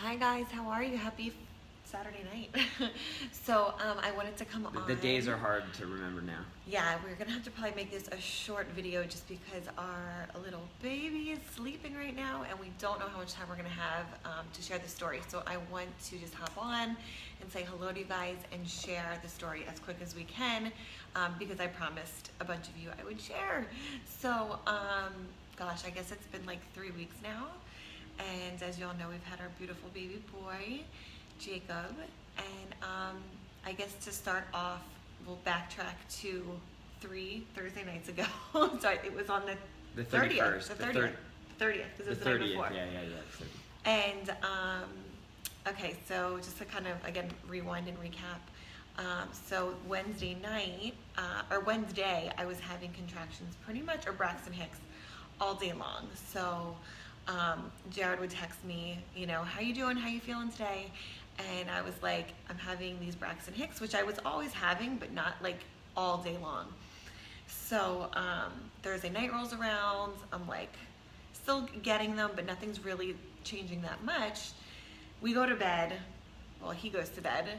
Hi guys, how are you? Happy Saturday night. I wanted to come on. The days are hard to remember now. Yeah, we're gonna have to probably make this a short video just because our little baby is sleeping right now and we don't know how much time we're gonna have to share the story. So I want to just hop on and say hello to you guys and share the story as quick as we can because I promised a bunch of you I would share. Gosh, I guess it's been like 3 weeks now. And as you all know, we've had our beautiful baby boy, Jacob. And I guess to start off, we'll backtrack to 3 Thursday nights ago. So it was on the 30th. The 30th. Because it was the night before. Yeah. And, okay, so just to kind of, again, rewind and recap. So Wednesday, I was having contractions pretty much, or Braxton Hicks, all day long. So Jared would text me, how you doing? How you feeling today? And I was like, I'm having these Braxton Hicks, which I was always having, but not like all day long. So Thursday night rolls around. I'm like still getting them, but nothing's really changing that much. We go to bed. Well, he goes to bed.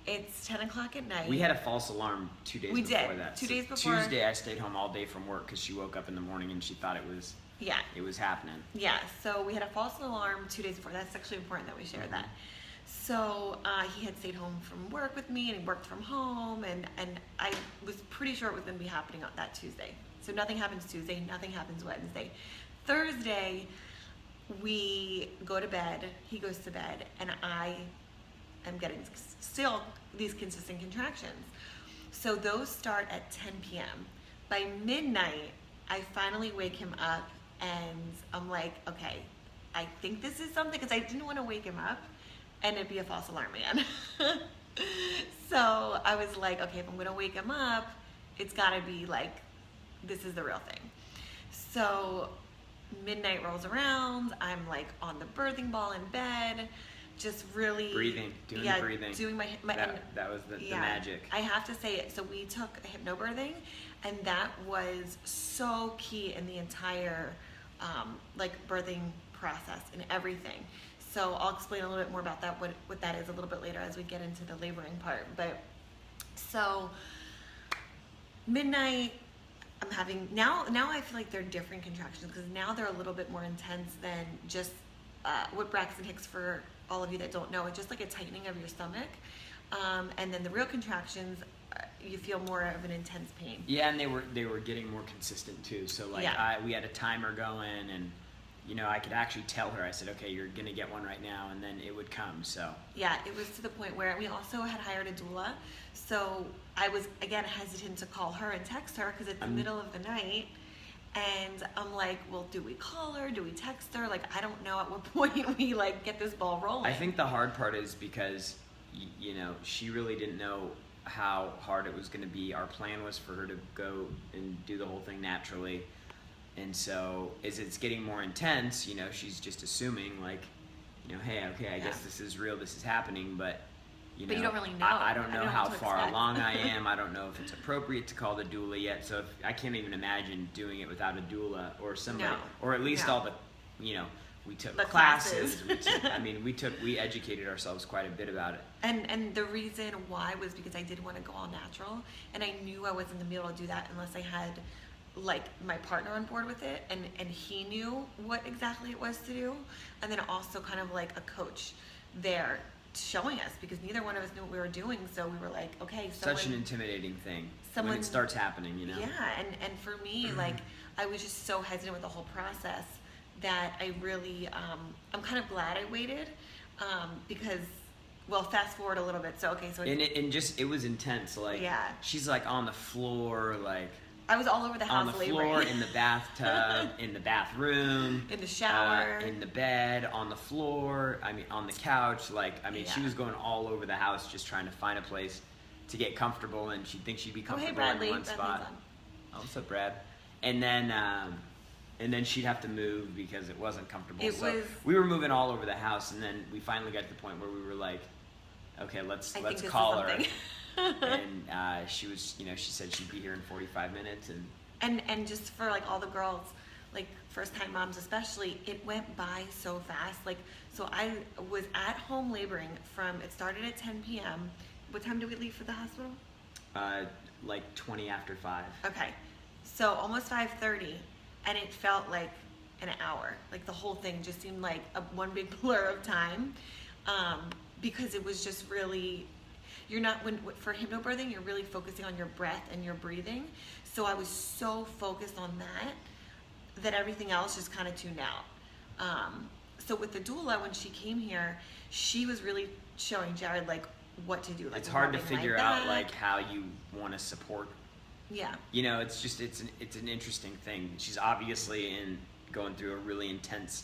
It's 10 o'clock at night. We had a false alarm 2 days before that. 2 days before. Tuesday, I stayed home all day from work because she woke up in the morning and she thought it was happening. Yeah, so we had a false alarm 2 days before. That's actually important that we share that. So he had stayed home from work with me and he worked from home and I was pretty sure it was going to be happening on that Tuesday. So nothing happens Tuesday, nothing happens Wednesday. Thursday, we go to bed, he goes to bed, and I am getting still these consistent contractions. So those start at 10 p.m. By midnight, I finally wake him up and I'm like, okay, I think this is something, because I didn't want to wake him up and it'd be a false alarm again. So I was like, okay, if I'm going to wake him up, it's got to be like, this is the real thing. So midnight rolls around, I'm like on the birthing ball in bed, just really doing my that was the magic. I have to say it. So we took hypnobirthing, and that was so key in the entire birthing process and everything. So I'll explain a little bit more about that, what that is a little bit later as we get into the laboring part. But so midnight, I'm having now I feel like they're different contractions because now they're a little bit more intense than just what Braxton Hicks, for all of you that don't know, it's just like a tightening of your stomach. And then the real contractions, you feel more of an intense pain. Yeah, and they were getting more consistent too. So we had a timer going, and I could actually tell her. I said, okay, you're gonna get one right now, and then it would come. So yeah, it was to the point where we also had hired a doula. So I was again hesitant to call her and text her because it's the middle of the night. And I'm like, well, do we call her? Do we text her? Like, I don't know at what point we get this ball rolling. I think the hard part is because, she really didn't know how hard it was going to be. Our plan was for her to go and do the whole thing naturally. And so as it's getting more intense, she's just assuming hey, okay, I guess this is real, this is happening, but you don't really know. I don't know how far along I am. I don't know if it's appropriate to call the doula yet. So I can't even imagine doing it without a doula or somebody, or at least all the, we took the classes. We educated ourselves quite a bit about it. And the reason why was because I did want to go all natural, and I knew I wasn't gonna be able to do that unless I had my partner on board with it, and he knew what exactly it was to do, and then also kind of like a coach there showing us, because neither one of us knew what we were doing. So we were like, okay, such an intimidating thing when it starts happening, Yeah, and for me, I was just so hesitant with the whole process that I really, I'm kind of glad I waited, because, well, fast forward a little bit. So okay, so it was intense. She's on the floor, I was all over the house, on the floor, in the bathtub, in the bathroom, in the shower, in the bed, on the floor, on the couch. She was going all over the house just trying to find a place to get comfortable, and she'd think she'd be comfortable in one spot. Oh, what's up, Brad? And then she'd have to move because it wasn't comfortable. We were moving all over the house, and then we finally got to the point where we were like, okay, let's call her. And she was, she said she'd be here in 45 minutes, and just for all the girls, like first time moms especially, it went by so fast. Like, so I was at home laboring it started at 10 p.m. What time did we leave for the hospital? Like 20 after 5. Okay. So almost 5:30, and it felt like an hour. Like the whole thing just seemed like one big blur of time, because it was just really, you're not, for hypnobirthing, you're really focusing on your breath and your breathing. So I was so focused on that everything else just kind of tuned out. So with the doula, when she came here, she was really showing Jared like what to do. Like, it's hard to figure out like how you want to support. Yeah. You know, it's just it's an interesting thing. She's obviously going through a really intense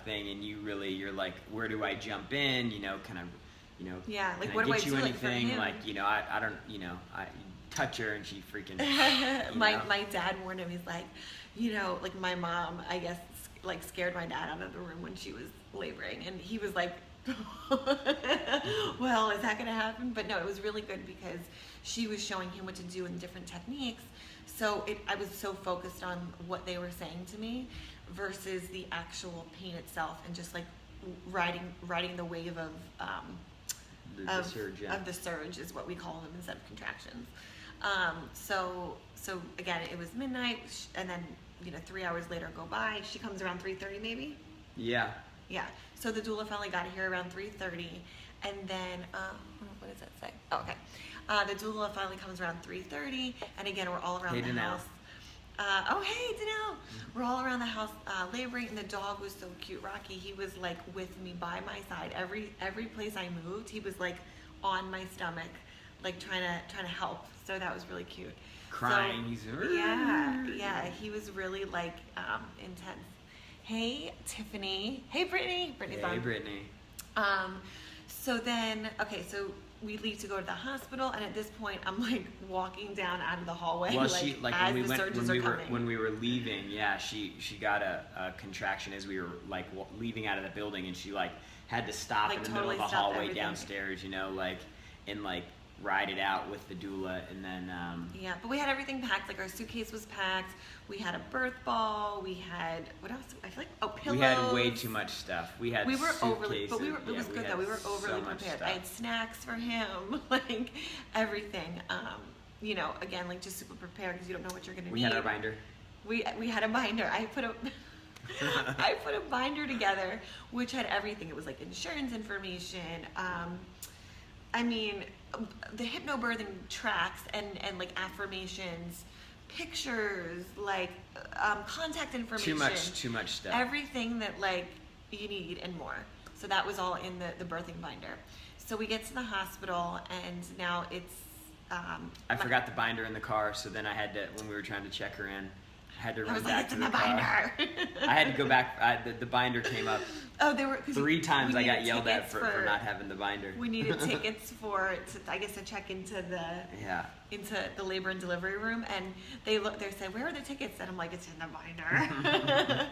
thing, and you're like, where do I jump in? You know, can I, you know, yeah, like can what I do get I you do anything? like, Like, you know, I don't, you know, I touch her and she freaking. My dad warned him. He's like, you know, like my mom, I guess, like scared my dad out of the room when she was laboring, and he was like, well, is that gonna happen? But no, it was really good because she was showing him what to do in different techniques. So I was so focused on what they were saying to me versus the actual pain itself, and just like riding the wave of the surge is what we call them instead of contractions. So again, it was midnight, and then 3 hours later go by. She comes around 3:30 maybe. Yeah. Yeah. So the doula finally got here around 3:30, and then what does that say? Oh, okay. The doula finally comes around 3:30, and again we're all around the house. Oh, hey, Danelle. We're all around the house laboring, and the dog was so cute. Rocky, he was like with me by my side. Every place I moved, he was like on my stomach, like trying to help. So that was really cute. Crying. Yeah. He was really like intense. Hey, Tiffany. Hey, Brittany. Brittany's on. Hey, Brittany. So then, okay, so we leave to go to the hospital, and at this point, I'm like walking down out of the hallway. Well, when we were leaving, yeah, she got a contraction as we were like leaving out of the building, and she like had to stop like, in the totally middle of the hallway everything downstairs, and like ride it out with the doula, and then yeah, but we had everything packed. Like our suitcase was packed. We had a birth ball. We had what else? I feel like pillows. We had way too much stuff. We were overly, but it was good though. We were overly prepared. Stuff. I had snacks for him, like everything. Again, like just super prepared because you don't know what you're gonna need. We had our binder. We had a binder. I put a binder together, which had everything. It was like insurance information. I mean, the hypnobirthing tracks and like affirmations, pictures, like contact information. Too much stuff. Everything that like you need and more. So that was all in the birthing binder. So we get to the hospital, and now it's. I forgot the binder in the car, so then I had to, when we were trying to check her in, I had to run back to the car. I had to go back. The binder came up. Oh, they were 3 times. I got yelled at for not having the binder. We needed tickets to check into the labor and delivery room, and they said, "Where are the tickets?" And I'm like, "It's in the binder."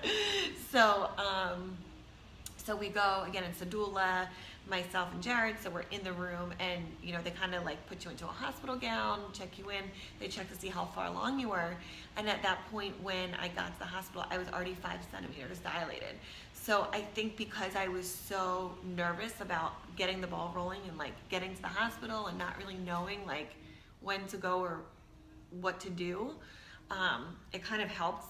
So we go again. It's a doula, myself and Jared. So we're in the room, and they kind of like put you into a hospital gown, check you in. They check to see how far along you were, and at that point, when I got to the hospital, I was already 5 centimeters dilated. So I think because I was so nervous about getting the ball rolling and like getting to the hospital and not really knowing like when to go or what to do, it kind of helped.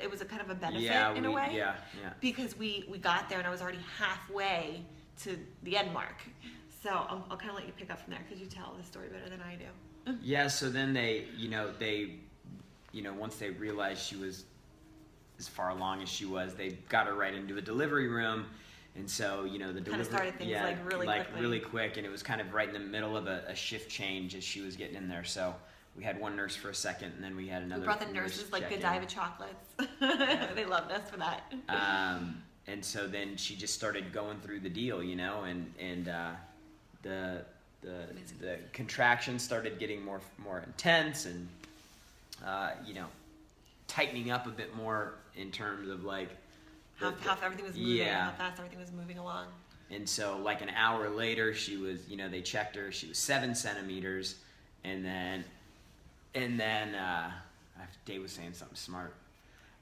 It was a kind of a benefit in a way. Yeah. Because we got there and I was already halfway to the end mark. So I'll kind of let you pick up from there because you tell the story better than I do. Yeah. So then they once they realized she was as far along as she was, they got her right into a delivery room, and so the delivery kind of started things really quick, and it was kind of right in the middle of a shift change as she was getting in there. So we had one nurse for a second, and then we had another. We brought the nurses like Godiva chocolates. They loved us for that. And so then she just started going through the deal, and the contractions started getting more intense, and tightening up a bit more in terms of like how everything was moving, how fast everything was moving along. And so like an hour later, she was, they checked her, she was 7 centimeters, and then Dave was saying something smart.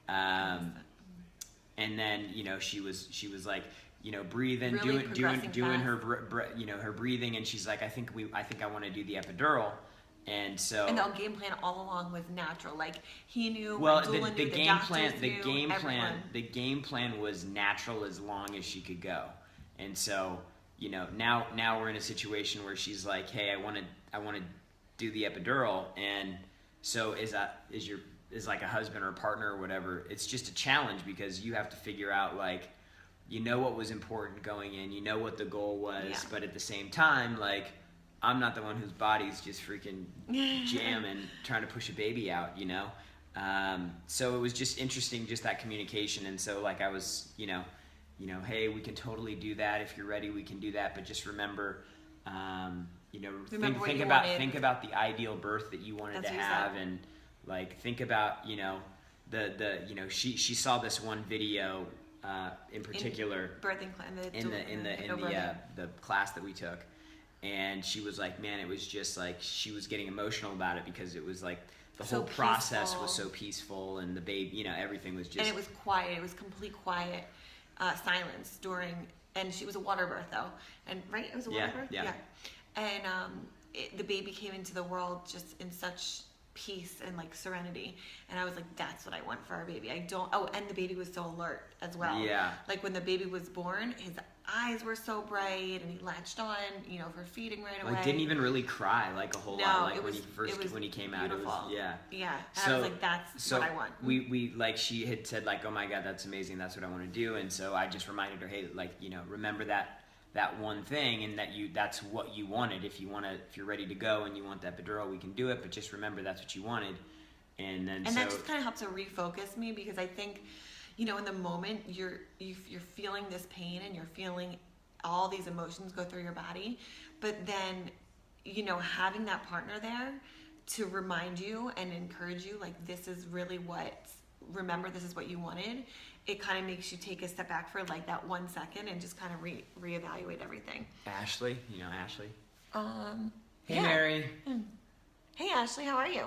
And then, you know, she was like, you know, breathing, really doing her, you know, her breathing, and she's like, I think I want to do the epidural, and so. And the game plan all along was natural. Like he knew. Well, the game plan was natural as long as she could go, and so, you know, now we're in a situation where she's like, hey, I want to do the epidural, and so is like a husband or a partner or whatever, it's just a challenge because you have to figure out, like, you know what was important going in, you know what the goal was, but at the same time, like, I'm not the one whose body's just freaking jamming trying to push a baby out, you know? So it was just interesting, just that communication. And so, like, I was, you know, hey, we can totally do that. If you're ready, we can do that. But just remember, you know, think about the ideal birth that you wanted to have, and like, think about, you know, the you know, she saw this one video in particular in the class that we took, and she was like, man, it was just like she was getting emotional about it because it was like the whole process was so peaceful, and the baby, you know, everything was just, and it was quiet. It was complete quiet silence during, and she was a water birth though, and right, it was a water birth, yeah. And the baby came into the world just in such peace and like serenity, and I was like, that's what I want for our baby. And the baby was so alert as well. Yeah, like when the baby was born, his eyes were so bright, and he latched on, you know, for feeding right away. Like, didn't even really cry like a whole lot, like when he came out. It was, yeah. And I was like, that's what I want. We like, she had said like, oh my God, that's amazing, that's what I want to do. And so I just reminded her, hey, like, you know, remember that one thing, and that's what you wanted. If you're ready to go and you want the epidural, we can do it, but just remember that's what you wanted. And then that just kind of helps to refocus me, because I think, you know, in the moment you're feeling this pain and you're feeling all these emotions go through your body, but then, you know, having that partner there to remind you and encourage you, like, this is really remember, this is what you wanted. It kind of makes you take a step back for like that 1 second and just kind of reevaluate everything. Ashley, you know Ashley? Hey, yeah. Mary. Hey, Ashley, how are you?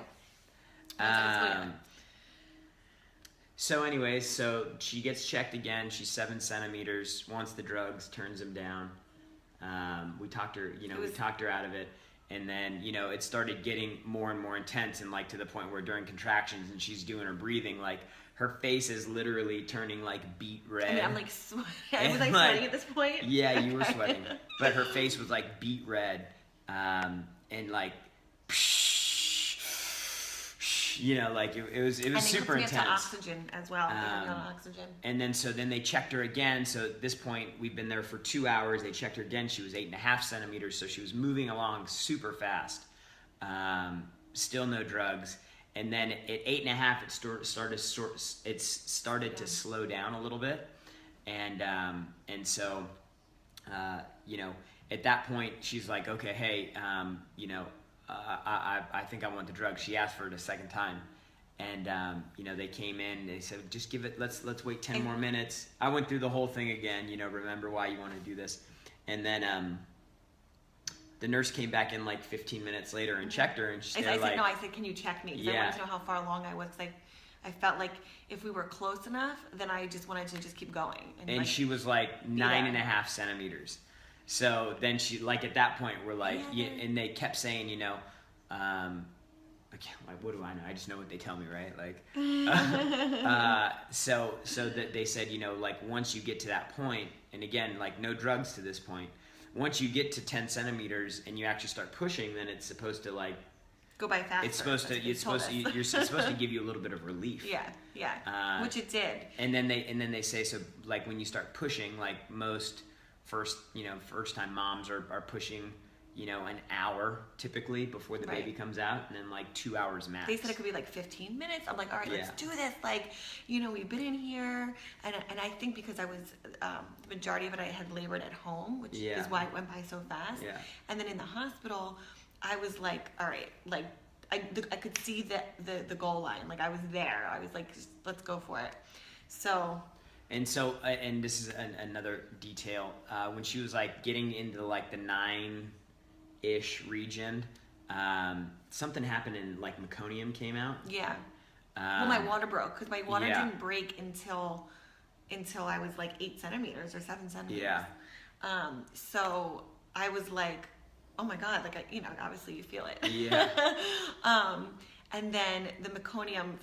So anyways, so she gets checked again. She's 7 centimeters, wants the drugs, turns them down. We talked her out of it. And then, you know, it started getting more and more intense, and like to the point where during contractions and she's doing her breathing, like her face is literally turning like beet red. I mean, I'm like I was like sweating at this point. Yeah, you were sweating, but her face was like beet red, and like, you know, like it was super intense. And oxygen as well. Oxygen. And then they checked her again. So at this point, we've been there for 2 hours. They checked her again. She was 8.5 centimeters, so she was moving along super fast. Still no drugs. And then at 8.5, it started to slow down a little bit. And so, you know, at that point, she's like, okay, hey, you know, I think I want the drug. She asked for it a second time, and you know, they came in. They said, just give it. Let's wait 10 more minutes. I went through the whole thing again. You know, remember why you want to do this, and then the nurse came back in like 15 minutes later and checked her, and I said, can you check me? Because I wanted to know how far along I was. Cause I felt like if we were close enough, then I just wanted to just keep going. And like, she was like 9.5 centimeters. So then she, like, at that point, we're like, and they kept saying, you know, like, what do I know? I just know what they tell me, right? Like, so that they said, you know, like, once you get to that point, and again, like, no drugs to this point, once you get to 10 centimeters and you actually start pushing, then it's supposed to, like, go by faster. You're supposed to give you a little bit of relief. Yeah, which it did. And then they say, so, like, when you start pushing, like, most first time moms are pushing, you know, an hour typically before the baby comes out, and then like 2 hours max. They said it could be like 15 minutes. I'm like, all right, let's do this. Like, you know, we've been in here, and I think because I was the majority of it I had labored at home, which is why it went by so fast. Yeah. And then in the hospital, I was like, all right, like I could see the goal line. Like I was there. I was like, let's go for it. So. And so, and this is another detail. When she was like getting into like the 9-ish region, something happened, and like meconium came out. Yeah. Well, my water broke because my water Yeah. didn't break until I was like 8 centimeters or 7 centimeters. Yeah. So I was like, oh my God, like, you know, obviously you feel it. Yeah. And then the meconium,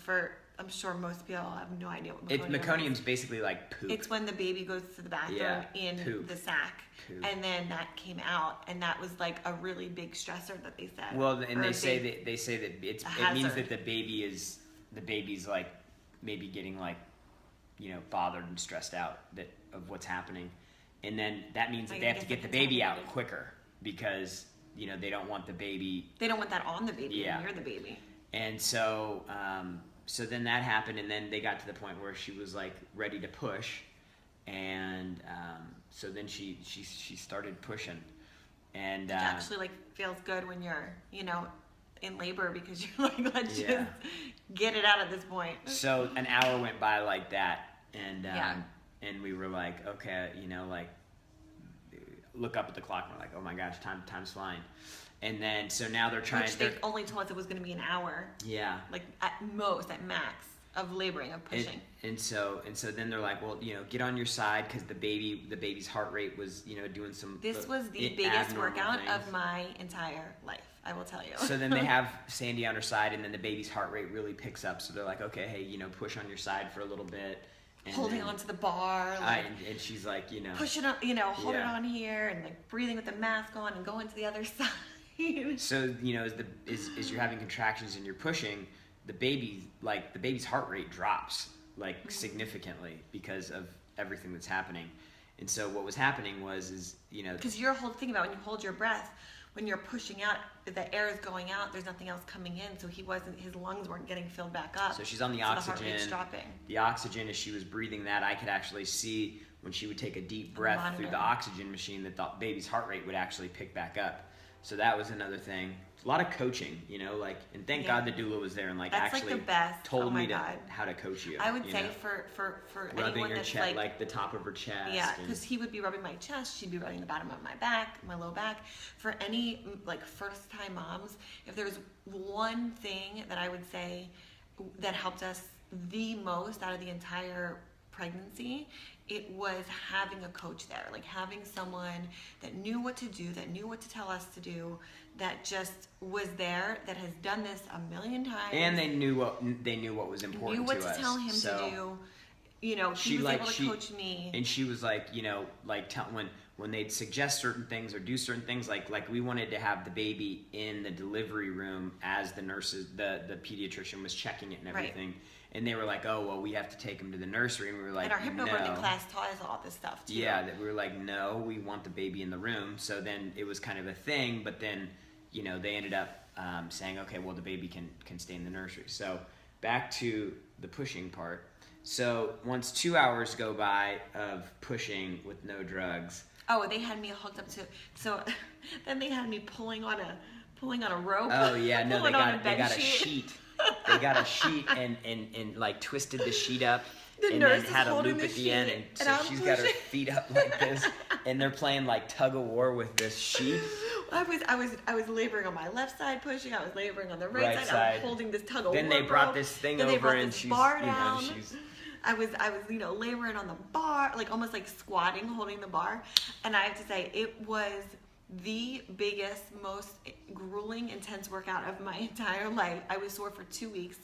I'm sure most people have no idea what meconium Meconium's is. basically like poop. It's when the baby goes to the bathroom in poop. the sack. Poop. And then that came out, and that was like a really big stressor that they said. Well, and they say that it means that the baby's like maybe getting like, you know, bothered and stressed out of what's happening, and then that means that they have to get the baby out quicker because, you know, they don't want the baby. They don't want that on the baby near the baby. And so, so then that happened, and then they got to the point where she was like ready to push, and so then she started pushing, and it actually like feels good when you're, you know, in labor because you're like, let's just get it out at this point. So an hour went by like that, and we were like, okay, you know, like look up at the clock and we're like, oh my gosh, time's flying. And then, so now they're trying. Which they only told us it was going to be an hour. Yeah. Like at max of laboring, of pushing. And so then they're like, well, you know, get on your side because the baby's heart rate was, you know, doing some. This was the biggest workout of my entire life, I will tell you. So then they have Sandy on her side, and then the baby's heart rate really picks up. So they're like, okay, hey, you know, push on your side for a little bit. And holding onto the bar, like, and she's like, you know, push it up, you know, hold it on here, and like breathing with the mask on, and going to the other side. So, you know, as you're having contractions and you're pushing, the baby's heart rate drops like significantly because of everything that's happening. And so what was happening is, you know, because think about when you hold your breath, when you're pushing out, the air is going out, there's nothing else coming in, so his lungs weren't getting filled back up. So she's on the The oxygen. heart rate's dropping. The oxygen, as she was breathing that, I could actually see when she would take a deep breath through the oxygen machine that the baby's heart rate would actually pick back up. So that was another thing. A lot of coaching, you know, like, and thank God the doula was there and like that's actually like the best. told me how to coach you. I would say know? for rubbing anyone her that's chest, like the top of her chest. Yeah, because he would be rubbing my chest, she'd be rubbing the bottom of my back, my low back. For any like first time moms, if there's one thing that I would say that helped us the most out of the entire pregnancy, it was having a coach there, like having someone that knew what to do, that knew what to tell us to do, that just was there, that has done this a million times, and they knew what was important. Knew what to us. Tell him to do. You know, he was able to coach me, and she was like, you know, like when they'd suggest certain things or do certain things, like we wanted to have the baby in the delivery room as the nurses, the pediatrician was checking it and everything. Right. And they were like, oh, well, we have to take him to the nursery. And we were like, and our hypnobirthing class taught us all this stuff, too. Yeah, that we were like, no, we want the baby in the room. So then it was kind of a thing. But then, you know, they ended up saying, okay, well, the baby can stay in the nursery. So back to the pushing part. So once 2 hours go by of pushing with no drugs. Oh, they had me hooked up to... So then they had me pulling on a rope. Oh, yeah. No, they got a sheet. They got a sheet and like twisted the sheet up and then had a loop at the end, and so she's got her feet up like this, and they're playing like tug of war with this sheet. I was laboring on my left side pushing. I was laboring on the right side. I was holding this tug of war. Then they brought this thing over and she's, I was you know, laboring on the bar, like almost like squatting, holding the bar, and I have to say it was the biggest, most grueling, intense workout of my entire life. I was sore for 2 weeks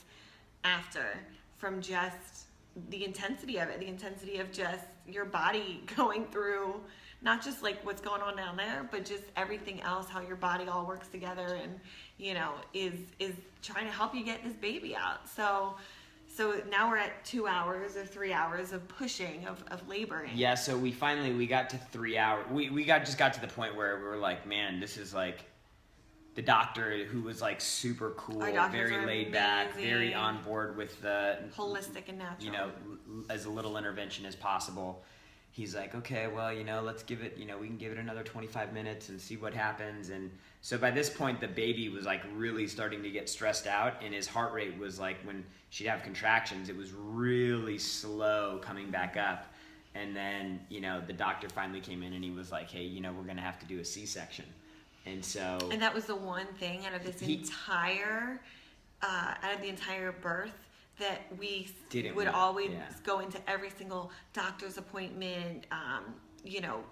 after, from just the intensity of it, the intensity of just your body going through, not just like what's going on down there, but just everything else, how your body all works together and, you know, is trying to help you get this baby out. So now we're at 2 hours or 3 hours of pushing, of laboring. Yeah, so we got to 3 hours. We got to the point where we were like, man, this is like the doctor who was like super cool, very laid back, very on board with the holistic and natural. You know, as little intervention as possible. He's like, okay, well, you know, let's give it, you know, we can give it another 25 minutes and see what happens. And so by this point, the baby was like really starting to get stressed out, and his heart rate was like, when she'd have contractions, it was really slow coming back up. And then, you know, the doctor finally came in and he was like, hey, you know, we're going to have to do a C-section. And so... And that was the one thing out of this entire birth that we Didn't would we? always Yeah. go into every single doctor's appointment,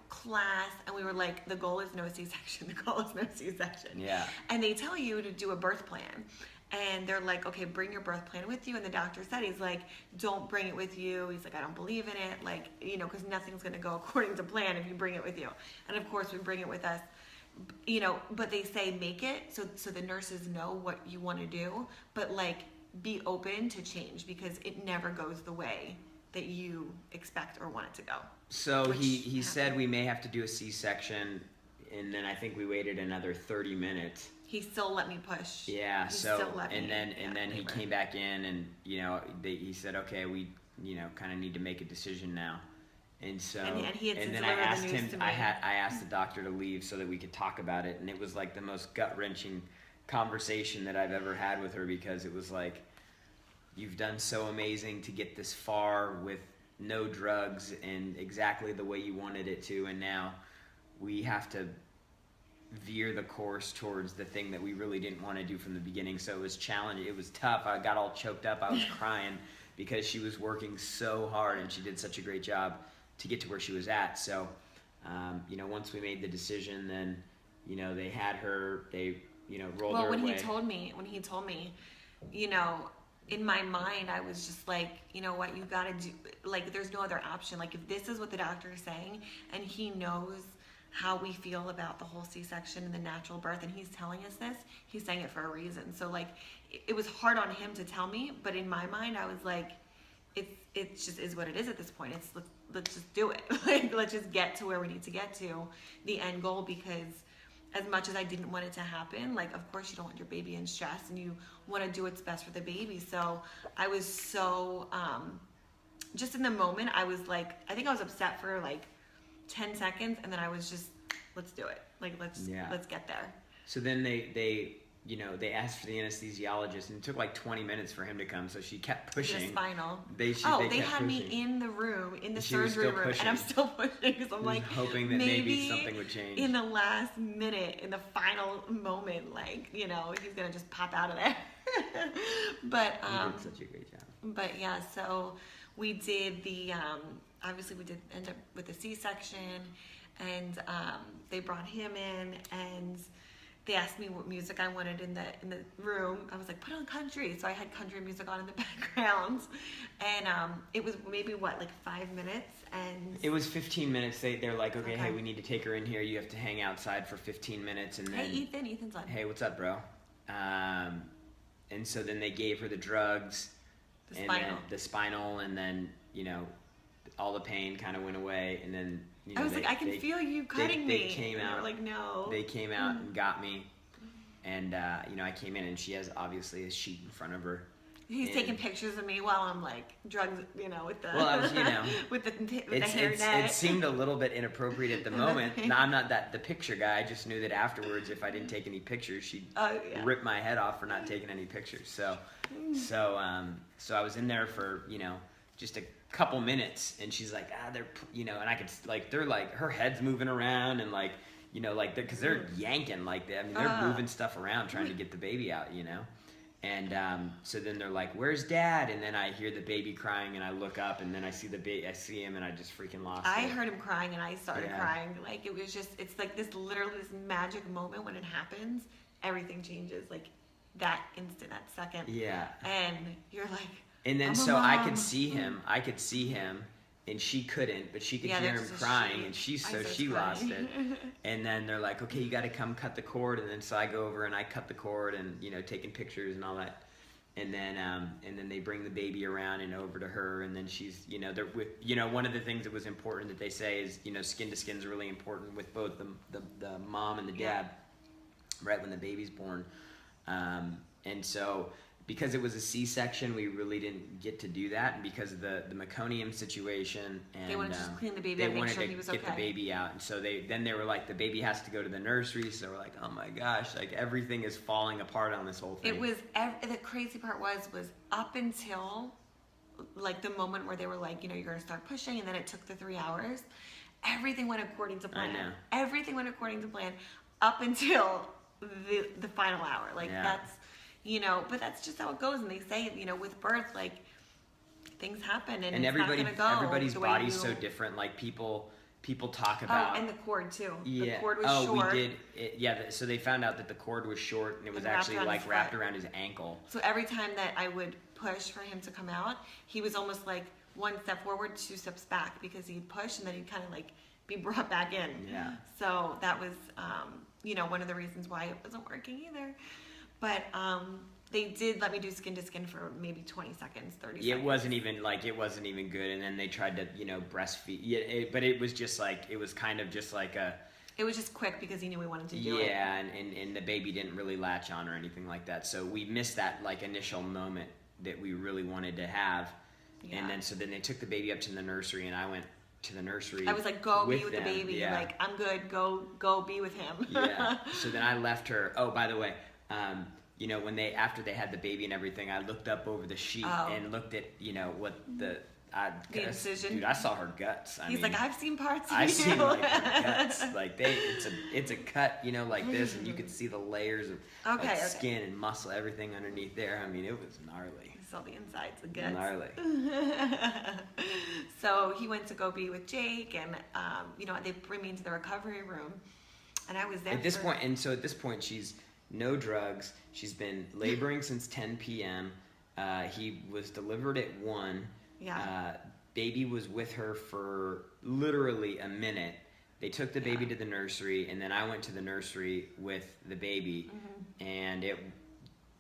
class, and we were like, the goal is no C-section, the goal is no C-section. Yeah. And they tell you to do a birth plan. And they're like, okay, bring your birth plan with you. And the doctor said, he's like, don't bring it with you. He's like, I don't believe in it. Like, because nothing's going to go according to plan if you bring it with you. And of course, we bring it with us. But they say make it so the nurses know what you want to do, but like be open to change because it never goes the way that you expect or want it to go. So he said we may have to do a C-section, and then I think we waited another 30 minutes. He still let me push. Yeah. And then he labor. came back in, and he said, okay, we kind of need to make a decision now. And so, and then I asked him. I asked the doctor to leave so that we could talk about it, and it was like the most gut-wrenching conversation that I've ever had with her because it was like, you've done so amazing to get this far with no drugs and exactly the way you wanted it to, and now we have to veer the course towards the thing that we really didn't want to do from the beginning. So it was challenging. It was tough. I got all choked up. I was crying because she was working so hard and she did such a great job to get to where she was at. So, once we made the decision, then, they had her, they, rolled her away. When he told me, in my mind, I was just like, you know what, you gotta do, like, there's no other option. Like, if this is what the doctor is saying, and he knows how we feel about the whole C-section and the natural birth, and he's telling us this, he's saying it for a reason. So, like, it was hard on him to tell me, but in my mind, I was like, it just is what it is at this point. It's let's just do it. Like, let's just get to where we need to get to, the end goal, because as much as I didn't want it to happen, like, of course you don't want your baby in stress and you want to do what's best for the baby. So I was so, just in the moment, I was like, I think I was upset for like 10 seconds, and then I was just, let's do it. Like, let's get there. So then they asked for the anesthesiologist, and it took like 20 minutes for him to come, so she kept pushing. The spinal. They had me in the room, in the surgery room, and I'm still pushing because I'm like, hoping that maybe something would change. In the last minute, in the final moment, like, he's gonna just pop out of there. But you did such a great job. But yeah, so we did the obviously we did end up with a C-section, and they brought him in, and they asked me what music I wanted in the room. I was like, put on country. So I had country music on in the background. And it was maybe, 5 minutes? And it was 15 minutes. They're like, okay, hey, we need to take her in here. You have to hang outside for 15 minutes. And then, hey, Ethan's on. Hey, what's up, bro? And so then they gave her the drugs. The spinal. And then, all the pain kind of went away. And then, I was like, I can feel you cutting me. They came out. They were like, no. They came out and got me. And, I came in, and she has obviously a sheet in front of her. He's taking pictures of me while I'm like drugs, with the with the hairnet. It seemed a little bit inappropriate at the moment. No, I'm not the picture guy. I just knew that afterwards, if I didn't take any pictures, she'd rip my head off for not taking any pictures. So I was in there for just a couple minutes, and she's like, they're and I could they're like, her head's moving around, and because they're yanking they're moving stuff around trying to get the baby out, and so then they're like, where's dad? And then I hear the baby crying, and I look up, and then I see I see him, and I just freaking lost it. I heard him crying, and I started crying. Like, it was just, it's like this magic moment when it happens, everything changes, like that instant, that second. Yeah. And you're like, and then so I could see him, and she couldn't, but she could hear him crying, and she lost it. And then they're like, okay, you got to come cut the cord. And then so I go over and I cut the cord, and taking pictures and all that. And then they bring the baby around and over to her, and then she's they're with one of the things that was important that they say is skin to skin is really important with both the mom and the dad, right when the baby's born, and so. Because it was a C-section, we really didn't get to do that, and because of the meconium situation, and they wanted to just clean the baby up, make sure he was okay. They wanted to get the baby out, and so they were like, the baby has to go to the nursery. So we're like, oh my gosh, like everything is falling apart on this whole thing. It was the crazy part was up until like the moment where they were like, you're gonna start pushing, and then it took the 3 hours. Everything went according to plan. I know. Everything went according to plan up until the final hour. Like that's. you know, but that's just how it goes. And they say, you know, with birth, like, things happen, and it's everybody, not gonna go everybody's the way body's so different. Like people talk about. Oh, and the cord too. Yeah. The cord was Oh, short. we did. So they found out that the cord was short, and it was actually like wrapped around his ankle. So every time that I would push for him to come out, he was almost like one step forward, two steps back, because he'd push and then he'd kind of like be brought back in. Yeah. So that was, you know, one of the reasons why it wasn't working either. But they did let me do skin to skin for maybe 20 seconds, 30 seconds. It wasn't even good. And then they tried to, you know, breastfeed. Yeah, but it was just like, it was kind of just like a. It was just quick because he knew we wanted to do it. Yeah, and the baby didn't really latch on or anything like that. So we missed that like initial moment that we really wanted to have. Yeah. And then they took the baby up to the nursery, and I went to the nursery. I was like, go be with them. the baby. Yeah. Like, I'm good. Go be with him. Yeah. So then I left her. Oh, by the way, you know, after they had the baby and everything, I looked up over the sheet and looked at, you know, what the incision. Dude, I saw her guts. He's like, I've seen parts of I've you. seen like her guts. Like it's a cut, you know, like this, and you could see the layers of skin and muscle, everything underneath there. I mean, it was gnarly. You saw the insides, the guts. Gnarly. So he went to go be with Jake, and you know, they bring me into the recovery room, and I was there. At this point, she's no drugs. She's been laboring since 10 p.m. He was delivered at 1. Yeah. Baby was with her for literally a minute. They took the baby to the nursery, and then I went to the nursery with the baby. Mm-hmm. And it,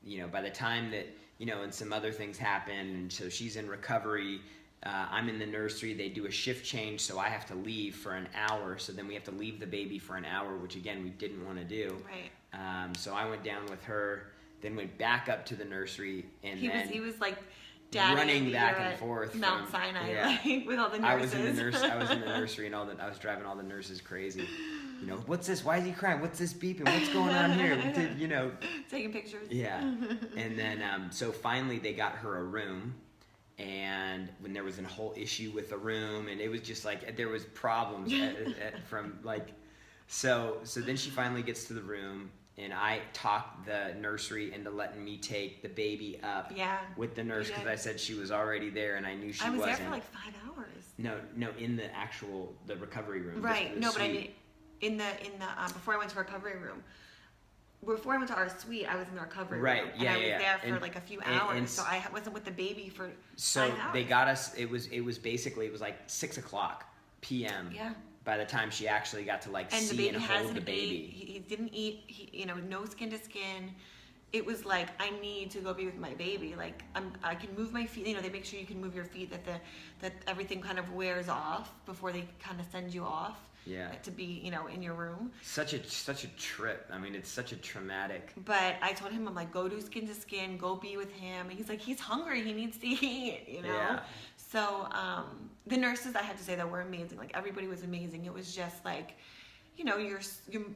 you know, by the time that, you know, and some other things happened, and so she's in recovery. I'm in the nursery. They do a shift change, so I have to leave for an hour. So then we have to leave the baby for an hour, which again we didn't want to do. Right. So I went down with her, then went back up to the nursery, and he was like running back and forth Mount Sinai, like, with all the nurses. I was in the nursery, and I was driving all the nurses crazy. You know, what's this? Why is he crying? What's this beeping? What's going on here? You know, taking pictures. Yeah. And then so finally they got her a room. And when there was a whole issue with the room, and it was just like there was problems from like, so then she finally gets to the room, and I talked the nursery into letting me take the baby up with the nurse, because I said she was already there, and I knew she wasn't. I was there for like 5 hours. No, in the recovery room. Right. No, but I mean, in the before I went to recovery room. Before I went to our suite, I was in the recovery room. And I was there for like a few hours, so I wasn't with the baby for 5 hours. They got us, it was basically, it was like 6 o'clock p.m. Yeah. By the time she actually got to like see and hold the baby. He didn't eat, you know, no skin to skin. It was like, I need to go be with my baby. Like, I can move my feet. You know, they make sure you can move your feet, that everything kind of wears off before they kind of send you off. Yeah. To be, you know, in your room. Such a trip. I mean, it's such a traumatic. But I told him, I'm like, go do skin to skin, go be with him. And he's like, he's hungry, he needs to eat, you know? Yeah. So the nurses, I have to say, that were amazing. Like, everybody was amazing. It was just like, you know, your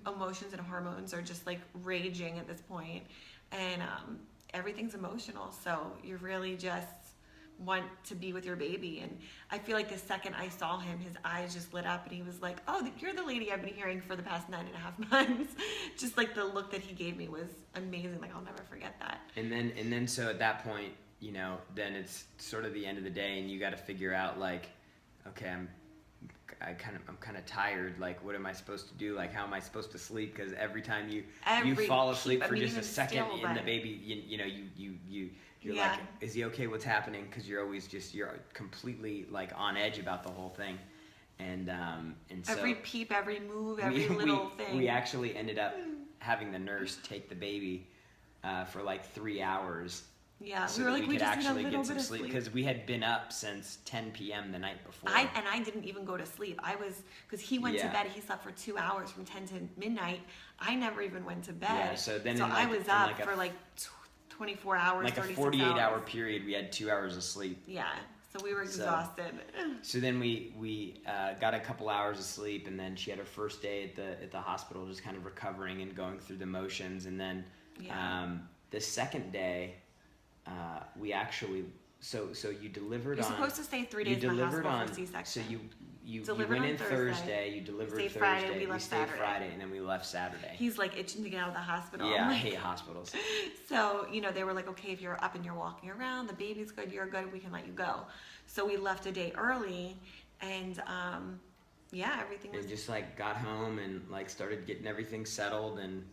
emotions and hormones are just like raging at this point. And everything's emotional. So you're really just want to be with your baby. And I feel like the second I saw him, his eyes just lit up, and he was like, oh, you're the lady I've been hearing for the past 9.5 months. Just like the look that he gave me was amazing. Like, I'll never forget that. And then so at that point, you know, then it's sort of the end of the day, and you got to figure out like, okay, I'm kind of tired. Like, what am I supposed to do? Like, how am I supposed to sleep? Because every time you fall asleep for just a second in the baby, you're like, is he okay? What's happening? Because you're completely like on edge about the whole thing, and so every peep, every move, every little thing. We actually ended up having the nurse take the baby for like 3 hours. Yeah, so we were like, we could actually get some sleep, because we had been up since 10 p.m. the night before. I didn't even go to sleep. Because he went to bed. He slept for 2 hours from 10 to midnight. I never even went to bed. Yeah, so I was up for like 24 hours, like a 48-hour period. We had 2 hours of sleep. Yeah, so we were exhausted. So then we got a couple hours of sleep, and then she had her first day at the hospital, just kind of recovering and going through the motions. And then the second day, we actually so you delivered. You're supposed to stay 3 days in the hospital for C-section. So you went in Thursday, you delivered Thursday, Friday, we stayed Friday, and then we left Saturday. He's like itching to get out of the hospital. Yeah, I hate hospitals. So, they were like, okay, if you're up and you're walking around, the baby's good, you're good, we can let you go. So we left a day early, and everything was... And just like got home and like started getting everything settled, and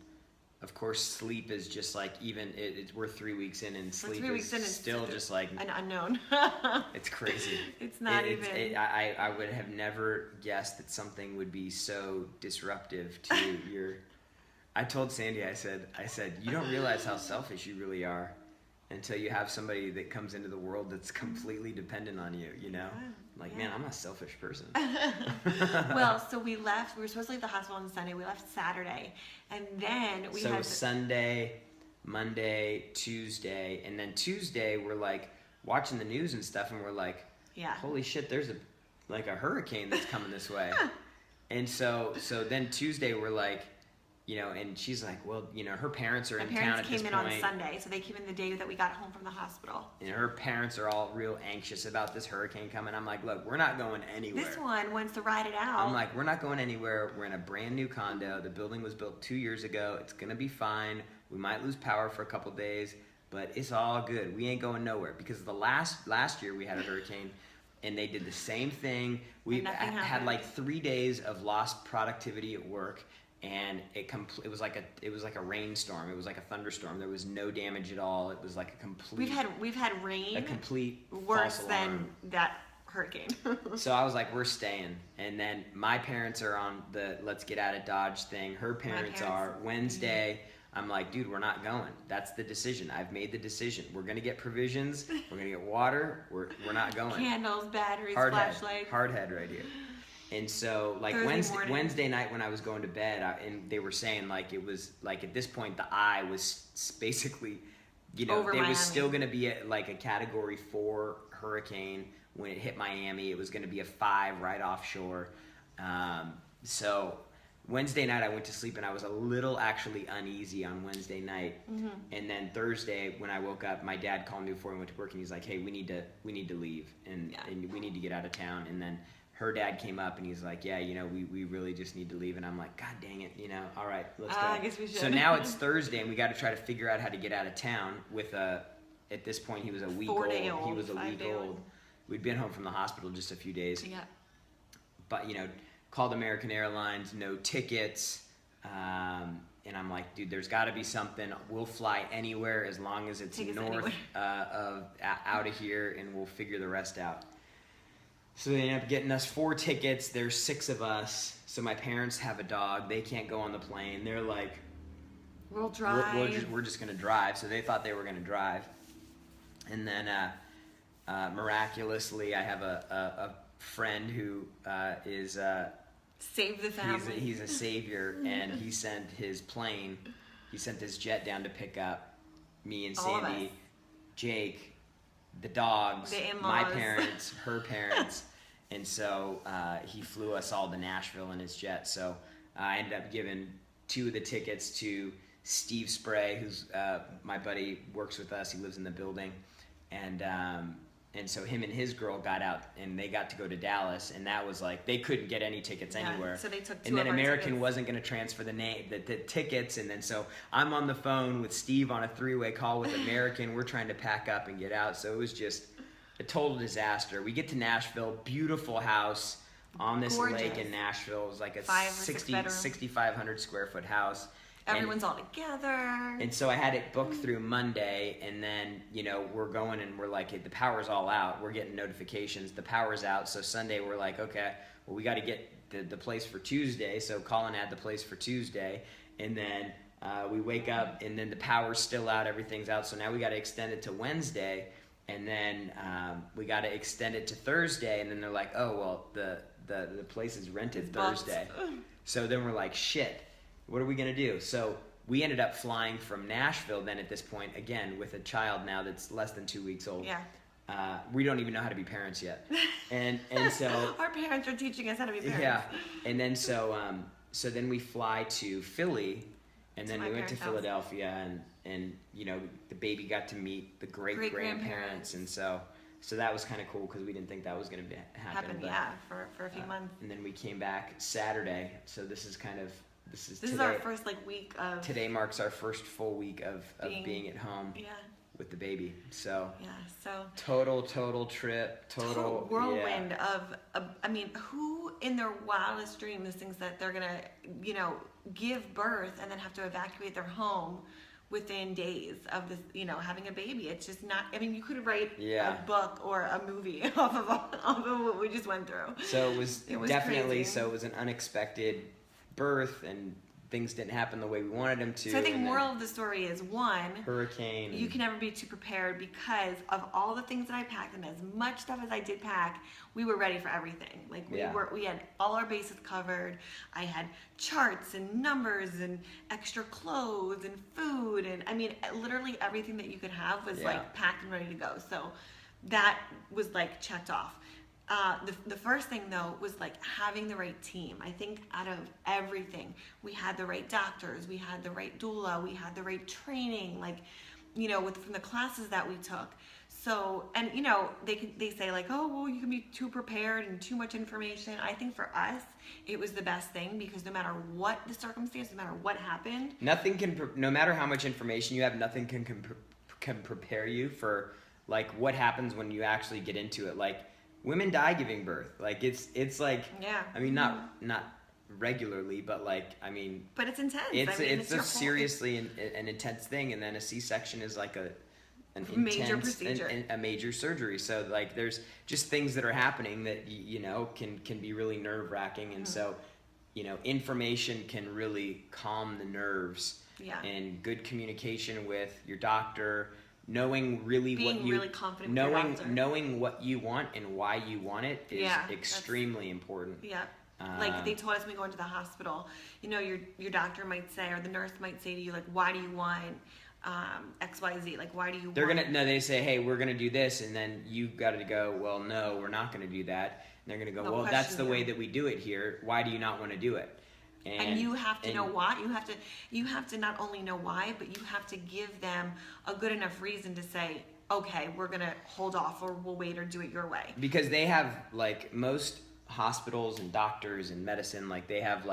of course sleep is just like, even we're 3 weeks in, and sleep is still just like an unknown. It's crazy. It's not I would have never guessed that something would be so disruptive to your... I told Sandy, I said, you don't realize how selfish you really are until you have somebody that comes into the world that's completely dependent on you, man, I'm a selfish person. Well, so we left. We were supposed to leave the hospital on Sunday. We left Saturday. And then So Sunday, Monday, Tuesday. And then Tuesday, we're like watching the news and stuff. And we're like, holy shit, there's a hurricane that's coming this way. And so then Tuesday, we're like, and she's like, well, her parents are in town at this point. My parents came in on Sunday, so they came in the day that we got home from the hospital. And her parents are all real anxious about this hurricane coming. I'm like, look, we're not going anywhere. This one wants to ride it out. I'm like, we're not going anywhere. We're in a brand new condo. The building was built 2 years ago. It's going to be fine. We might lose power for a couple days, but it's all good. We ain't going nowhere. Because the last year we had a hurricane, and they did the same thing. We had like 3 days of lost productivity at work. And it was like a rainstorm. It was like a thunderstorm. There was no damage at all. It was like a complete... We've had rain... A complete worse than that hurricane. So I was like, we're staying. And then my parents are on the let's get out of Dodge thing. Her parents are. Wednesday, I'm like, dude, we're not going. That's the decision. I've made the decision. We're going to get provisions. We're going to get water. We're not going. Candles, batteries, flashlights. Hard head right here. And so, like, Wednesday night when I was going to bed, and they were saying, like, it was, like, at this point, the eye was basically, it was still going to be a Category 4 hurricane. When it hit Miami, it was going to be a 5 right offshore. So Wednesday night I went to sleep, and I was a little actually uneasy on Wednesday night. Mm-hmm. And then Thursday when I woke up, my dad called me before I went to work, and he's like, hey, we need to leave, and we need to get out of town. And then her dad came up and he's like, yeah, we really just need to leave. And I'm like, God dang it, all right, let's go. I guess we should. So now it's Thursday, and we got to try to figure out how to get out of town with at this point, he was a week old. He was a week old. We'd been home from the hospital just a few days. Yeah. But, called American Airlines, no tickets. And I'm like, dude, there's got to be something. We'll fly anywhere as long as it's north out of here, and we'll figure the rest out. So they end up getting us 4 tickets. There's 6 of us. So my parents have a dog. They can't go on the plane. They're like, we'll drive. We're just going to drive. So they thought they were going to drive. And then miraculously, I have a friend who is... Save the family. He's a savior, and he sent his plane. He sent his jet down to pick up me and Sandy, Jake, the dogs, the in-laws, my parents, her parents, and so he flew us all to Nashville in his jet. So I ended up giving 2 of the tickets to Steve Spray, who's my buddy, works with us. He lives in the building, and so him and his girl got out, and they got to go to Dallas, and that was like they couldn't get any tickets anywhere. So they took 2 and then of our American tickets. wasn't going to transfer the tickets, and then so I'm on the phone with Steve on a 3-way call with American. We're trying to pack up and get out, so it was just a total disaster. We get to Nashville, beautiful house on this Gorgeous. lake in Nashville. It was like a 6,500 square foot house. Everyone's all together. And so I had it booked through Monday, and then, we're going and we're like, the power's all out. We're getting notifications. The power's out. So Sunday we're like, okay, well, we got to get the place for Tuesday. So Colin had the place for Tuesday. And then we wake up, and then the power's still out. Everything's out. So now we got to extend it to Wednesday. And then we got to extend it to Thursday. And then they're like, oh, well, the place is rented Thursday. So then we're like, shit. What are we going to do? So we ended up flying from Nashville then at this point, again, with a child now that's less than 2 weeks old. Yeah. We don't even know how to be parents yet. And so... Our parents are teaching us how to be parents. Yeah. And then so then we fly to Philly, and then we went to Philadelphia, and the baby got to meet the great-grandparents. And so So that was kind of cool because we didn't think that was going to happen. But, yeah, for a few months. And then we came back Saturday. So this is today, is our first week of. Today marks our first full week of being at home. Yeah. With the baby. So. Yeah. So. Total trip. Total whirlwind of. I mean, who in their wildest dreams thinks that they're gonna, give birth and then have to evacuate their home within days of this, having a baby? It's just not. I mean, you could write a book or a movie off of what we just went through. So it was definitely crazy. So it was an unexpected birth, and things didn't happen the way we wanted them to. So I think moral of the story is, one, hurricane. You can never be too prepared, because of all the things that I packed and as much stuff as I did pack, we were ready for everything. We had all our bases covered. I had charts and numbers and extra clothes and food, and I mean literally everything that you could have was packed and ready to go. So that was checked off. The first thing though was having the right team. I think out of everything, we had the right doctors, we had the right doula, we had the right training, from the classes that we took. So, and they say oh, well, you can be too prepared and too much information. I think for us, it was the best thing, because no matter what the circumstance, no matter what happened, no matter how much information you have, nothing can prepare you for what happens when you actually get into it. Women die giving birth. It's I mean, not regularly, but but it's intense. It's a seriously an intense thing, and then a C-section is an major intense procedure, a major surgery. So there's just things that are happening that can be really nerve-wracking, and so information can really calm the nerves. Yeah. And good communication with your doctor. Knowing really confident with your doctor. Knowing what you want and why you want it is extremely important. Yeah. They told us when we go into the hospital, your doctor might say, or the nurse might say to you, why do you want XYZ? Why do you they say, hey, we're gonna do this, and then you gotta go, well, no, we're not gonna do that. And they're gonna go, well, that's the way that we do it here. Why do you not want to do it? And you have to know why. You have to not only know why, but you have to give them a good enough reason to say, okay, we're gonna hold off, or we'll wait, or do it your way. Because they have most hospitals and doctors and medicine, they have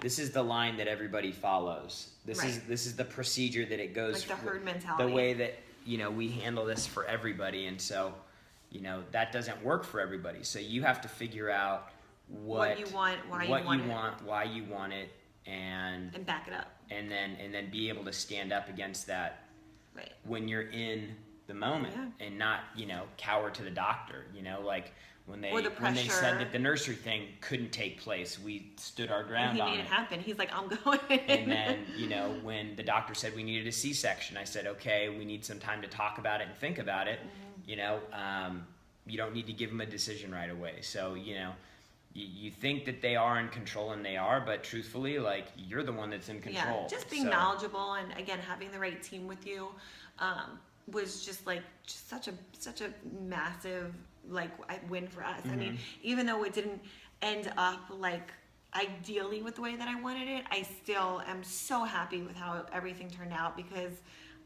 this is the line that everybody follows. This is the procedure that it goes. The herd mentality. The way that we handle this for everybody, and so that doesn't work for everybody. So you have to figure out what you want, why you want it, and back it up, and then be able to stand up against that when you're in the moment, and not cower to the doctor. When they said that the nursery thing couldn't take place, we stood our ground on it. He made it happen. He's like, I'm going. And then when the doctor said we needed a C-section, I said, okay, we need some time to talk about it and think about it. Mm-hmm. You don't need to give them a decision right away. So you think that they are in control, and they are, but truthfully, you're the one that's in control. Yeah, just being knowledgeable, and again, having the right team with you was just such a massive win for us. Mm-hmm. I mean, even though it didn't end up ideally with the way that I wanted it, I still am so happy with how everything turned out, because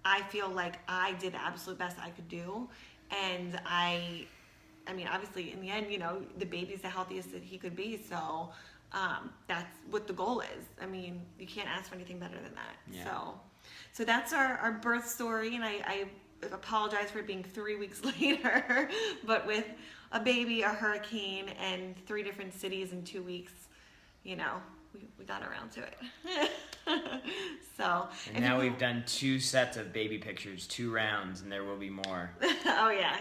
I feel like I did the absolute best I could do, and I mean, obviously, in the end, the baby's the healthiest that he could be, so that's what the goal is. I mean, you can't ask for anything better than that. Yeah. So that's our birth story, and I apologize for it being 3 weeks later, but with a baby, a hurricane, and 3 different cities in 2 weeks, we got around to it. So. And now we've done 2 sets of baby pictures, 2 rounds, and there will be more. Oh yeah,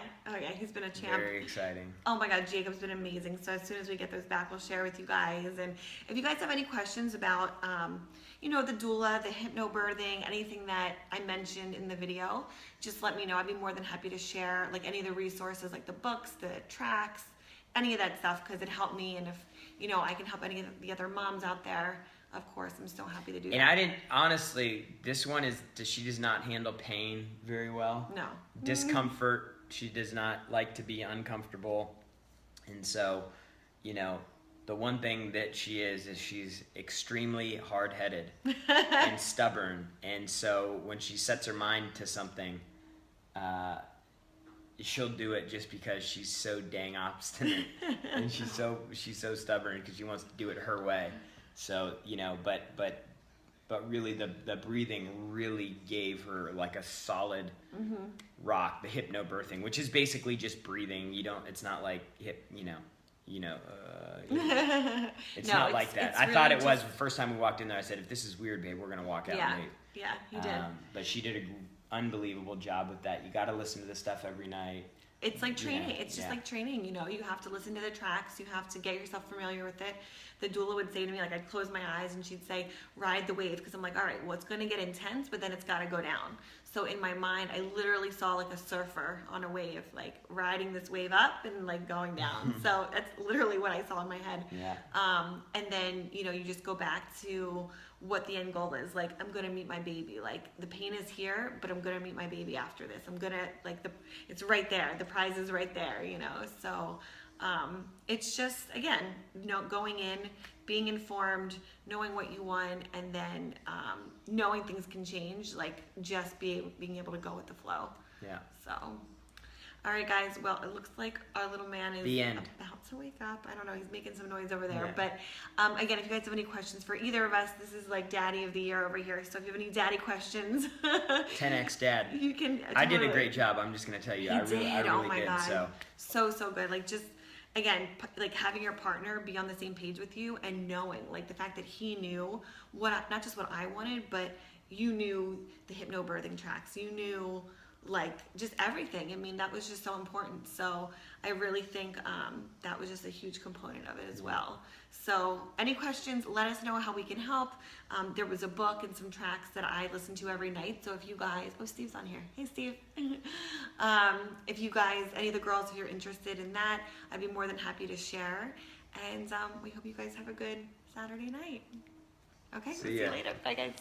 he's been a champ. Very exciting. Oh my God, Jacob's been amazing. So as soon as we get those back, we'll share with you guys. And if you guys have any questions about, the doula, the hypnobirthing, anything that I mentioned in the video, just let me know. I'd be more than happy to share any of the resources, the books, the tracks, any of that stuff, because it helped me. And if I can help any of the other moms out there, of course, I'm so happy to do that. And honestly, this one she does not handle pain very well. No. Discomfort, she does not like to be uncomfortable. And so, the one thing that she is she's extremely hard-headed and stubborn. And so when she sets her mind to something, she'll do it just because she's so dang obstinate and she's so stubborn because she wants to do it her way. So, you know, but really the breathing really gave her like a solid rock, the hypnobirthing, which is basically just breathing. It's not like it's not like that. I thought it was the first time we walked in there. I said, if this is weird, babe, we're going to walk out and leave. Yeah, you did. But she did an unbelievable job with that. You got to listen to this stuff every night. It's like training. It's just like training, you know. You have to listen to the tracks. You have to get yourself familiar with it. The doula would say to me, like, I'd close my eyes and she'd say, ride the wave. Because I'm like, all right, well, it's going to get intense, but then it's got to go down. So in my mind, I literally saw like a surfer on a wave, like riding this wave up and like going down. So that's literally what I saw in my head. Yeah. And then, you know, you just go back to what the end goal is. Like, I'm going to meet my baby. Like, the pain is here, but I'm going to meet my baby after this. I'm going to, like, it's right there. The prize is right there, you know. So it's just, again, you know, going in, being informed, knowing what you want, and then knowing things can change, like just being able to go with the flow. Yeah. So, all right, guys. Well, it looks like our little man is about to wake up. I don't know. He's making some noise over there. Yeah. But again, if you guys have any questions for either of us, this is like Daddy of the Year over here. So if you have any daddy questions, 10x Dad. You can. I did a great job. I'm just gonna tell you. I really did. God. So good. Like, just again, like having your partner be on the same page with you and knowing, like, the fact that he knew not just what I wanted, but you knew the hypnobirthing tracks. You knew, like, just everything. I mean, that was just so important. So I really think that was just a huge component of it as well. So any questions, let us know how we can help. There was a book and some tracks that I listen to every night. So if you guys, Steve's on here. Hey, Steve. If you guys, any of the girls, if you're interested in that, I'd be more than happy to share. And we hope you guys have a good Saturday night. Okay, see you later. Bye, guys.